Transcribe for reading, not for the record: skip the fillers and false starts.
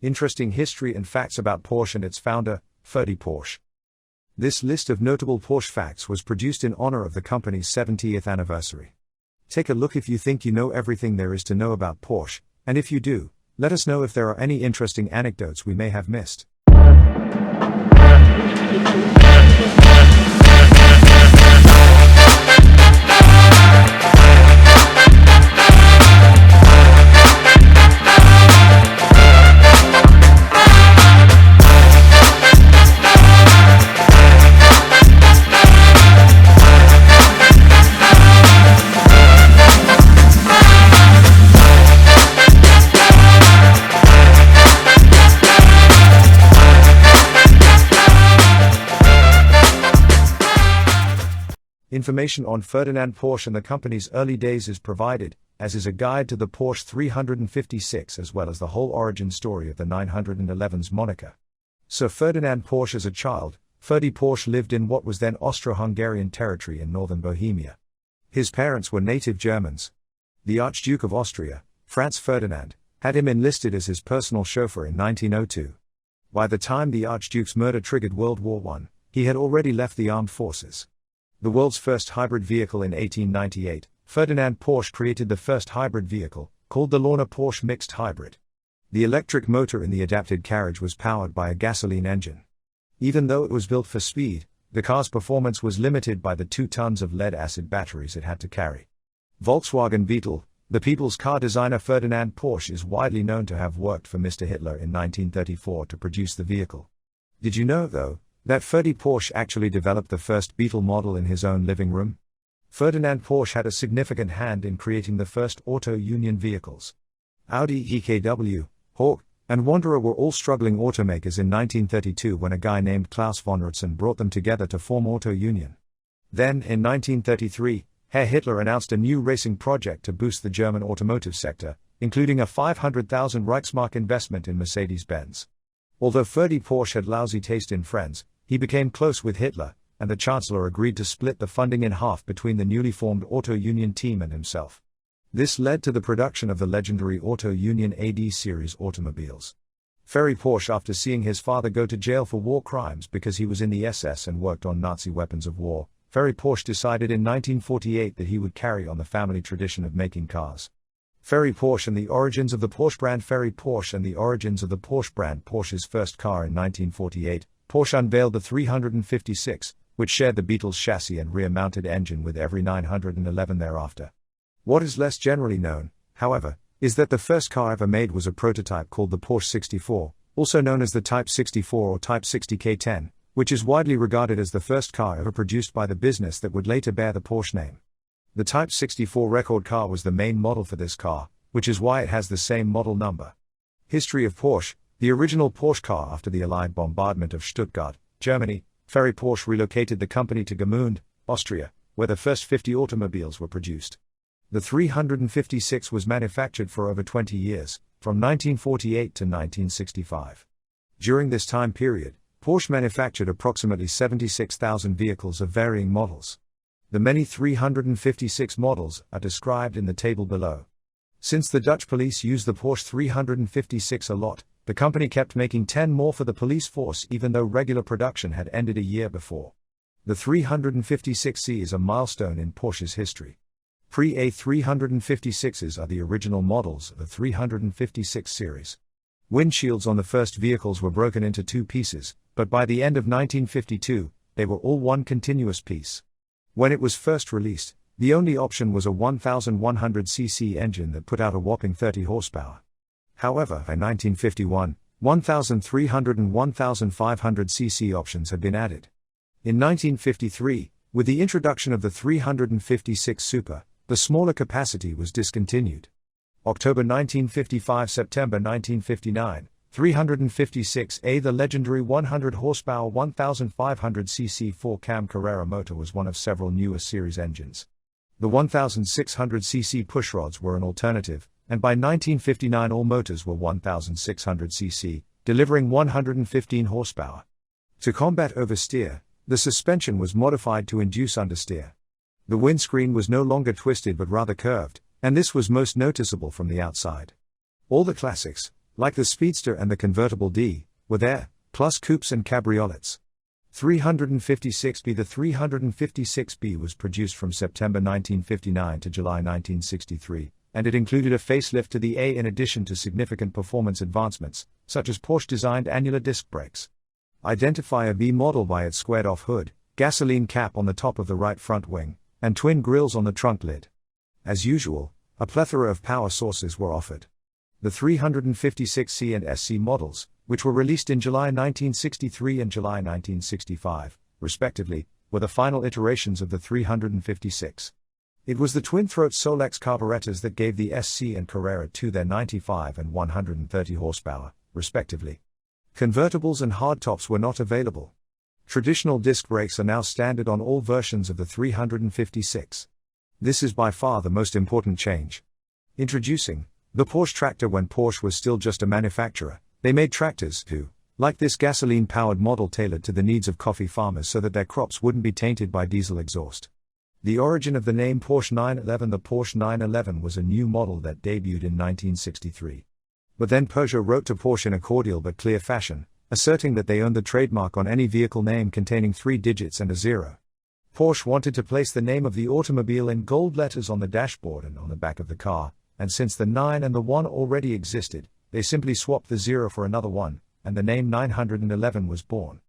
Interesting history and facts about Porsche and its founder, Ferdy Porsche. This list of notable Porsche facts was produced in honor of the company's 70th anniversary. Take a look if you think you know everything there is to know about Porsche, and if you do, let us know if there are any interesting anecdotes we may have missed. Information on Ferdinand Porsche and the company's early days is provided, as is a guide to the Porsche 356 as well as the whole origin story of the 911's moniker. Sir Ferdinand Porsche. As a child, Ferdy Porsche lived in what was then Austro-Hungarian territory in northern Bohemia. His parents were native Germans. The Archduke of Austria, Franz Ferdinand, had him enlisted as his personal chauffeur in 1902. By the time the Archduke's murder triggered World War I, he had already left the armed forces. The world's first hybrid vehicle in 1898, Ferdinand Porsche created the first hybrid vehicle, called the Lorna Porsche Mixed Hybrid. The electric motor in the adapted carriage was powered by a gasoline engine. Even though it was built for speed, the car's performance was limited by the 2 tons of lead-acid batteries it had to carry. Volkswagen Beetle. The people's car designer Ferdinand Porsche is widely known to have worked for Mr. Hitler in 1934 to produce the vehicle. Did you know, though, that Ferdy Porsche actually developed the first Beetle model in his own living room? Ferdinand Porsche had a significant hand in creating the first auto union vehicles. Audi, EKW, Hawk, and Wanderer were all struggling automakers in 1932 when a guy named Klaus von Ritzen brought them together to form Auto Union. Then, in 1933, Herr Hitler announced a new racing project to boost the German automotive sector, including a 500,000 Reichsmark investment in Mercedes-Benz. Although Ferdy Porsche had lousy taste in friends, he became close with Hitler, and the Chancellor agreed to split the funding in half between the newly formed Auto Union team and himself. This led to the production of the legendary Auto Union AD series automobiles. Ferdy Porsche, after seeing his father go to jail for war crimes because he was in the SS and worked on Nazi weapons of war, Ferdy Porsche decided in 1948 that he would carry on the family tradition of making cars. Ferdy Porsche and the origins of the Porsche brand. Ferdy Porsche and the origins of the Porsche brand. Porsche's first car in 1948, Porsche unveiled the 356, which shared the Beetle's chassis and rear-mounted engine with every 911 thereafter. What is less generally known, however, is that the first car ever made was a prototype called the Porsche 64, also known as the Type 64 or Type 60K10, which is widely regarded as the first car ever produced by the business that would later bear the Porsche name. The Type 64 record car was the main model for this car, which is why it has the same model number. History of Porsche. The original Porsche car. After the Allied bombardment of Stuttgart, Germany, Ferdy Porsche relocated the company to Gmünd, Austria, where the first 50 automobiles were produced. The 356 was manufactured for over 20 years, from 1948 to 1965. During this time period, Porsche manufactured approximately 76,000 vehicles of varying models. The many 356 models are described in the table below. Since the Dutch police used the Porsche 356 a lot, the company kept making 10 more for the police force even though regular production had ended a year before. The 356C is a milestone in Porsche's history. Pre-A356s are the original models of the 356 series. Windshields on the first vehicles were broken into 2 pieces, but by the end of 1952, they were all one continuous piece. When it was first released, the only option was a 1100cc engine that put out a whopping 30 horsepower. However, by 1951, 1,300 and 1,500cc options had been added. In 1953, with the introduction of the 356 Super, the smaller capacity was discontinued. October 1955, September 1959, 356A. The legendary 100 horsepower 1,500cc 4-cam Carrera motor was one of several newer series engines. The 1,600cc pushrods were an alternative, and by 1959 all motors were 1,600cc, delivering 115 horsepower. To combat oversteer, the suspension was modified to induce understeer. The windscreen was no longer twisted but rather curved, and this was most noticeable from the outside. All the classics, like the Speedster and the convertible D, were there, plus coupes and cabriolets. 356B. The 356B was produced from September 1959 to July 1963, and it included a facelift to the A in addition to significant performance advancements, such as Porsche-designed annular disc brakes. Identify a B model by its squared-off hood, gasoline cap on the top of the right front wing, and twin grills on the trunk lid. As usual, a plethora of power sources were offered. The 356C and SC models, which were released in July 1963 and July 1965, respectively, were the final iterations of the 356. It was the twin-throat Solex carburetors that gave the SC and Carrera II their 95 and 130 horsepower, respectively. Convertibles and hardtops were not available. Traditional disc brakes are now standard on all versions of the 356. This is by far the most important change. Introducing the Porsche tractor. When Porsche was still just a manufacturer, they made tractors too, like this gasoline-powered model tailored to the needs of coffee farmers so that their crops wouldn't be tainted by diesel exhaust. The origin of the name Porsche 911. The Porsche 911 was a new model that debuted in 1963. But then Peugeot wrote to Porsche in a cordial but clear fashion, asserting that they owned the trademark on any vehicle name containing 3 digits and a 0. Porsche wanted to place the name of the automobile in gold letters on the dashboard and on the back of the car, and since the 9 and the 1 already existed, they simply swapped the 0 for another 1, and the name 911 was born.